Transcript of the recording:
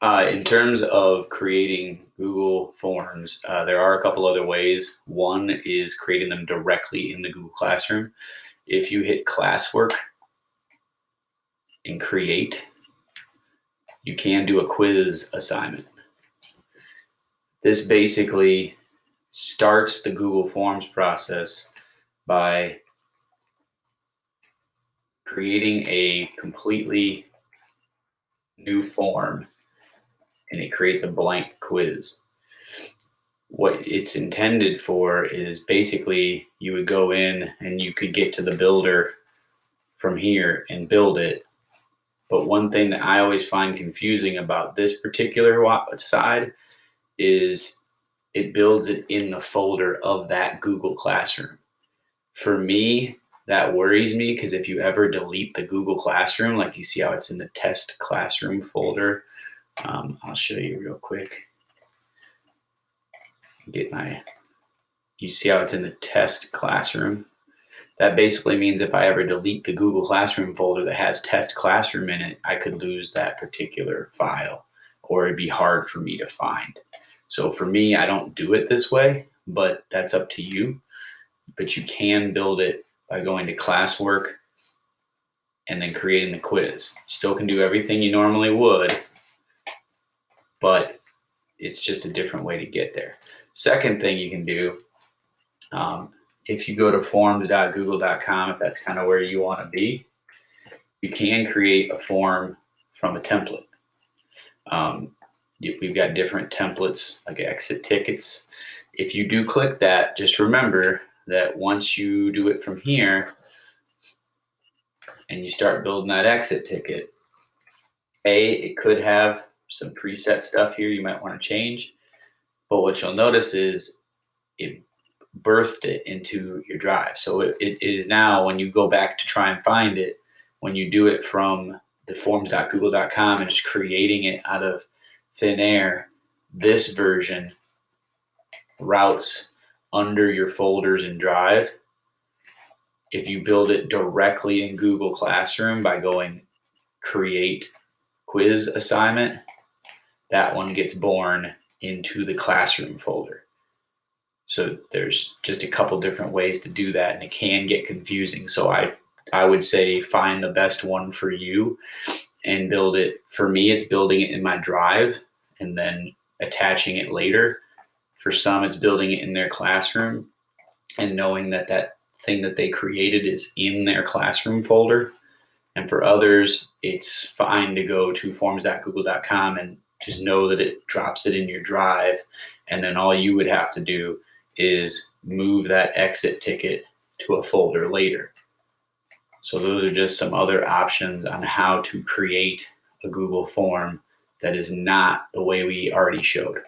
In terms of creating Google Forms, there are a couple other ways. One is creating them directly in the Google Classroom. If you hit classwork and create, you can do a quiz assignment. This basically starts the Google Forms process by creating a completely new form, and it creates a blank quiz. What it's intended for is basically you would go in and you could get to the builder from here and build it. But one thing that I always find confusing about this particular side is it builds it in the folder of that Google Classroom. For me, that worries me because if you ever delete the Google Classroom, like you see how it's in the test classroom folder, I'll show you real quick. You see how it's in the test classroom? That basically means if I ever delete the Google Classroom folder that has test classroom in it, I could lose that particular file, or it'd be hard for me to find. So for me, I don't do it this way, but that's up to you. But you can build it by going to classwork and then creating the quiz. You still can do everything you normally would, but it's just a different way to get there. Second thing you can do, if you go to forms.google.com, if that's kind of where you want to be, you can create a form from a template. We've got different templates like exit tickets. If you do click that, just remember that once you do it from here and you start building that exit ticket, it could have some preset stuff here you might want to change. But what you'll notice is it birthed it into your drive. So it is now, when you go back to try and find it, when you do it from the forms.google.com and just creating it out of thin air, this version routes under your folders in Drive. If you build it directly in Google Classroom by going create quiz assignment, that one gets born into the classroom folder. So there's just a couple different ways to do that, and it can get confusing. So I would say find the best one for you and build it. For me, it's building it in my Drive and then attaching it later. For some, it's building it in their classroom and knowing that that thing that they created is in their classroom folder. And for others, it's fine to go to forms.google.com and just know that it drops it in your Drive. And then all you would have to do is move that exit ticket to a folder later. So those are just some other options on how to create a Google form that is not the way we already showed.